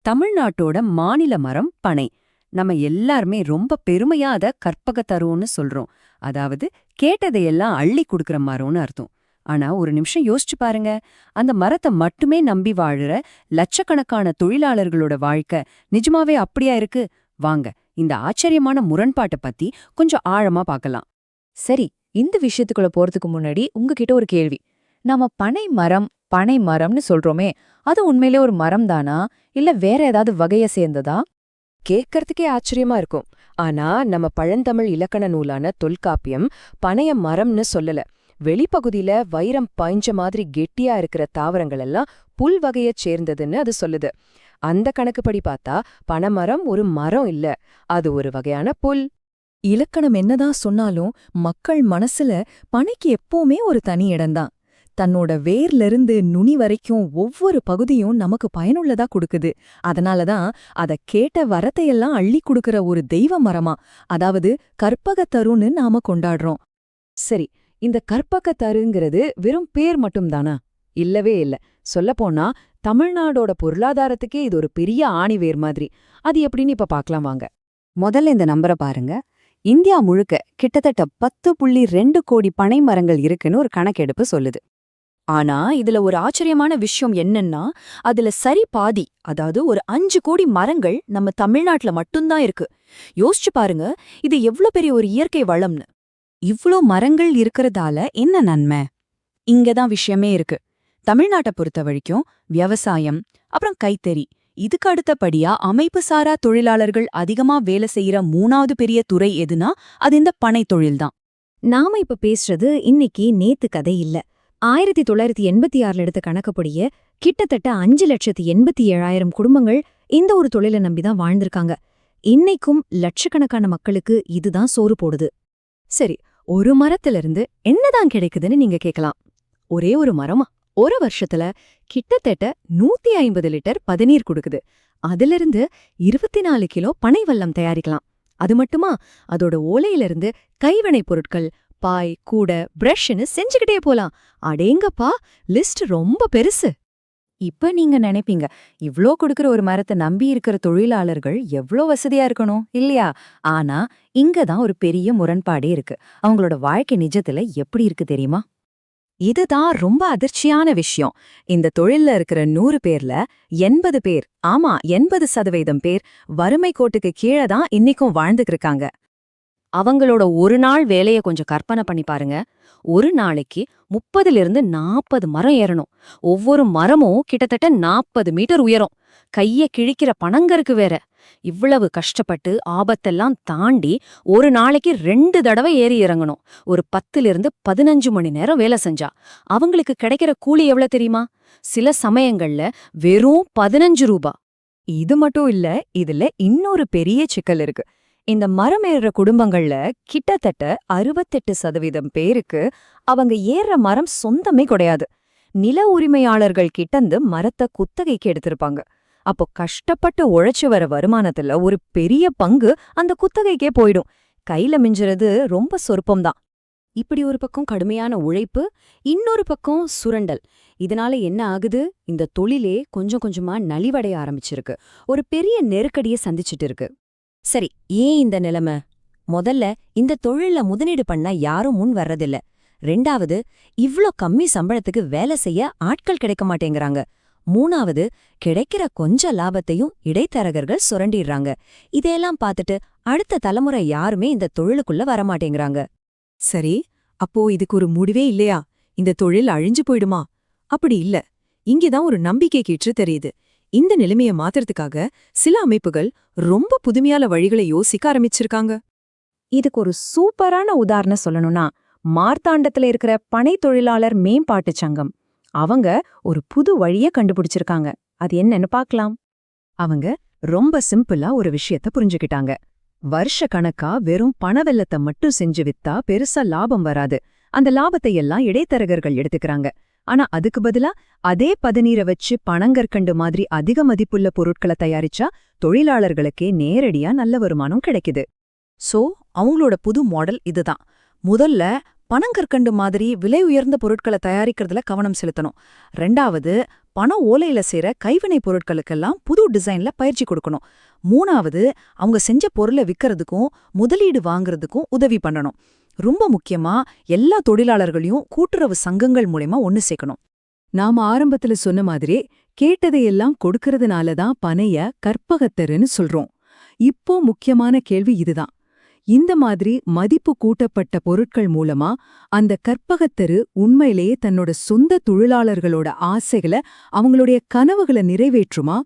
தமிழ்நாட்டோட மாநில மரம் பனை. நம்ம எல்லாருமே ரொம்ப பெருமையா அத கற்பகத்தருன்னு சொல்றோம். அதாவது கேட்டதையெல்லாம் அள்ளி குடுக்கற மரம்னு அர்த்தம். ஆனா ஒரு நிமிஷம் யோசிச்சு பாருங்க, அந்த மரத்தை மட்டுமே நம்பி வாழுற லட்சக்கணக்கான தொழிலாளர்களோட வாழ்க்கை நிஜமாவே அப்படியா இருக்கு? வாங்க இந்த ஆச்சரியமான முரண்பாட்டை பத்தி கொஞ்சம் ஆழமா பார்க்கலாம். சரி, இந்த விஷயத்துக்குள்ள போறதுக்கு முன்னாடி உங்ககிட்ட ஒரு கேள்வி. நாம பனை மரம்னு சொல்றோமே, அது உண்மையிலே ஒரு மரம் தானா இல்ல வேற ஏதாவது வகைய சேர்ந்ததா? கேட்கறதுக்கே ஆச்சரியமா இருக்கும். ஆனா நம்ம பழந்தமிழ் இலக்கண நூலான தொல்காப்பியம் பனைய மரம்னு சொல்லல. வெளிப்பகுதியில வைரம் பாய்ஞ்ச மாதிரி கெட்டியா இருக்கிற தாவரங்கள் எல்லாம் புல் வகையைச் சேர்ந்ததுன்னு அது சொல்லுது. அந்த கணக்குப்படி பார்த்தா பனைமரம் ஒரு மரம் இல்ல, அது ஒரு வகையான புல். இலக்கணம் என்னதான் சொன்னாலும் மக்கள் மனசுல பனைக்கு எப்பவுமே ஒரு தனி இடம்தான். தன்னோட வேர்ல இருந்து நுனி வரைக்கும் ஒவ்வொரு பகுதியும் நமக்கு பயனுள்ளதா கொடுக்குது. அதனாலதான் அத கேட்ட வரத்தையெல்லாம் அள்ளி கொடுக்கற ஒரு தெய்வ மரமா, அதாவது கற்பகத்தருன்னு நாம கொண்டாடுறோம். சரி, இந்த கற்பகத்தருங்கிறது வெறும் பேர் மட்டும்தானா? இல்லவே இல்ல. சொல்லப்போனா தமிழ்நாடோட பொருளாதாரத்துக்கே இது ஒரு பெரிய ஆணிவேர் மாதிரி. அது எப்படின்னு இப்ப பார்க்கலாம் வாங்க. முதல்ல இந்த நம்பரை பாருங்க. இந்தியா முழுக்க கிட்டத்தட்ட 10.2 கோடி பனை மரங்கள் இருக்குன்னு ஒரு கணக்கெடுப்பு சொல்லுது. ஆனா இதுல ஒரு ஆச்சரியமான விஷயம் என்னன்னா, அதுல சரி பாதி, அதாவது ஒரு 5 கோடி மரங்கள் நம்ம தமிழ்நாட்டுல மட்டும்தான் இருக்கு. யோசிச்சு பாருங்க, இது எவ்ளோ பெரிய ஒரு இயற்கை வளம்னு. இவ்ளோ மரங்கள் இருக்கறதால என்ன நன்மை? இங்கதான் விஷயமே இருக்கு. தமிழ்நாட்டை பொறுத்த வரைக்கும் விவசாயம், அப்புறம் கைத்தறி, இதுக்கு அடுத்தபடியா அமைப்பு சாரா தொழிலாளர்கள் அதிகமா வேலை செய்யற 3வது பெரிய துறை எதுனா அது இந்த பனை தொழில்தான். நாம இப்ப பேசுறது இன்னைக்கு நேத்து கதை இல்ல. 1986 எடுத்த கணக்குப்படியே கிட்டத்தட்ட 5,87,000 குடும்பங்கள் இந்த ஒரு தொழிலை நம்பிதான் வாழ்ந்திருக்காங்க. இன்னைக்கும் லட்சக்கணக்கான மக்களுக்கு இதுதான் சோறு போடுது. சரி, ஒரு மரத்திலிருந்து என்னதான் கிடைக்குதுன்னு நீங்க கேட்கலாம். ஒரே ஒரு மரமா ஒரு வருஷத்துல கிட்டத்தட்ட 150 லிட்டர் பதநீர் கொடுக்குது. அதிலிருந்து 24 கிலோ பனை வெல்லம் தயாரிக்கலாம். அது மட்டுமா, அதோட ஓலையிலிருந்து கைவினைப் பொருட்கள், பாய், கூடை, பிரஷ்னு செஞ்சுக்கிட்டே போலாம். அடேங்கப்பா, லிஸ்ட் ரொம்ப பெருசு. இப்ப நீங்க நினைப்பீங்க, இவ்ளோ கொடுக்கற ஒரு மரத்தை நம்பி இருக்கிற தொழிலாளர்கள் எவ்ளோ வசதியா இருக்கணும் இல்லையா? ஆனா இங்கதான் ஒரு பெரிய முரண்பாடே இருக்கு. அவங்களோட வாழ்க்கை நிஜத்துல எப்படி இருக்கு தெரியுமா? இதுதான் ரொம்ப அதிர்ச்சியான விஷயம். இந்த தொழில்ல இருக்கிற 100 பேர்ல 80 பேர், ஆமா 80% பேர் வறுமை கோட்டுக்கு கீழே தான் இன்னைக்கும் வாழ்ந்துட்டு இருக்காங்க. அவங்களோட ஒரு நாள் வேலைய கொஞ்சம் கற்பனை பண்ணி பாருங்க. ஒரு நாளைக்கு 30லிருந்து 40 மரம் ஏறணும். ஒவ்வொரு மரமும் கிட்டத்தட்ட 40 மீட்டர் உயரம். கைய கிழிக்கிற பனங்கருக்கு வேற. இவ்வளவு கஷ்டப்பட்டு ஆபத்தெல்லாம் தாண்டி ஒரு நாளைக்கு 2 தடவை ஏறி இறங்கணும். ஒரு 10லிருந்து 15 மணி நேரம் வேலை செஞ்சா அவங்களுக்கு கிடைக்கிற கூலி எவ்வளவு தெரியுமா? சில சமயங்கள்ல வெறும் 15 ரூபா. இது மட்டும் இல்ல, இதுல இன்னொரு பெரிய சிக்கல் இருக்கு. இந்த மரம் ஏறுற குடும்பங்கள்ல கிட்டத்தட்ட 68% பேருக்கு அவங்க ஏறுற மரம் சொந்தமே கிடையாது. நில உரிமையாளர்கள் கிட்டந்து மரத்தை குத்தகைக்கு எடுத்திருப்பாங்க. அப்போ கஷ்டப்பட்டு உழைச்சு வர வருமானத்துல ஒரு பெரிய பங்கு அந்த குத்தகைக்கே போயிடும். கையில மிஞ்சுறது ரொம்ப சொற்பம்தான். இப்படி ஒரு பக்கம் கடுமையான உழைப்பு, இன்னொரு பக்கம் சுரண்டல். இதனால என்ன ஆகுது? இந்த தொழிலே கொஞ்சம் கொஞ்சமா நலிவடைய ஆரம்பிச்சிருக்கு. ஒரு பெரிய நெருக்கடியை சந்திச்சிட்டு இருக்கு. சரி, ஏன் இந்த நிலைமை? முதல்ல, இந்த தொழில்ல முதலீடு பண்ண யாரும் முன் வர்றதில்ல. 2வது, இவ்ளோ கம்மி சம்பளத்துக்கு வேலை செய்ய ஆட்கள் கிடைக்க மாட்டேங்கிறாங்க. 3வது, கிடைக்கிற கொஞ்ச லாபத்தையும் இடைத்தரகர்கள் சுரண்டிடுறாங்க. இதையெல்லாம் பார்த்துட்டு அடுத்த தலைமுறை யாருமே இந்த தொழிலுக்குள்ள வரமாட்டேங்கிறாங்க. சரி, அப்போ இதுக்கு ஒரு முடிவே இல்லையா? இந்த தொழில் அழிஞ்சு போயிடுமா? அப்படி இல்ல. இங்கேதான் ஒரு நம்பிக்கை கீற்று தெரியுது. இந்த நிலைமையை மாத்துறதுக்காக சில அமைப்புகள் ரொம்ப புதுமையான வழிகளை யோசிக்க ஆரம்பிச்சிருக்காங்க. இதுக்கு ஒரு சூப்பரான உதாரணம் சொல்லணும்னா, மார்த்தாண்டத்துல இருக்கிற பனை தொழிலாளர் மேம்பாட்டுச் சங்கம். அவங்க ஒரு புது வழிய கண்டுபிடிச்சிருக்காங்க. அது என்னன்னு பார்க்கலாம். அவங்க ரொம்ப சிம்பிளா ஒரு விஷயத்த புரிஞ்சுக்கிட்டாங்க. வருஷ கணக்கா வெறும் பணவெல்லத்தை மட்டும் செஞ்சு வித்தா பெருசா லாபம் வராது. அந்த லாபத்தை எல்லாம் இடைத்தரகர்கள் எடுத்துக்கிறாங்க. ஆனா அதுக்கு பதிலா அதே பதநீரை வச்சு பனங்கற்கண்டு மாதிரி அதிக மதிப்புள்ள பொருட்களை தயாரிச்சா தொழிலாளர்களுக்கே நேரடியா நல்ல வருமானம் கிடைக்குது. சோ அவங்களோட புது மாடல் இதுதான். முதல்ல பனங்கற்கண்டு மாதிரி விலை உயர்ந்த பொருட்களை தயாரிக்கிறதுல கவனம் செலுத்தணும். 2வது, பண ஓலையில செய்ற கைவினை பொருட்களுக்கெல்லாம் புது டிசைன்ல பயிற்சி கொடுக்கணும். 3வது, அவங்க செஞ்ச பொருளை விக்கிறதுக்கும் முதலீடு வாங்குறதுக்கும் உதவி பண்ணணும். ரொம்ப முக்கியமா எல்லா தொழிலாளர்களையும் கூட்டுறவு சங்கங்கள் மூலமா ஒன்னு சேர்க்கணும். நாம ஆரம்பத்துல சொன்ன மாதிரி கேட்டதையெல்லாம் கொடுக்கறதுனால தான் பனைய கற்பகத்தருன்னு சொல்றோம். இப்போ முக்கியமான கேள்வி இதுதான். இந்த மாதிரி மதிப்பு கூட்டப்பட்ட பொருட்கள் மூலமா அந்த கற்பகத்தரு உண்மையிலேயே தன்னோட சொந்த தொழிலாளர்களோட ஆசைகளை, அவங்களுடைய கனவுகளை நிறைவேற்றுமா?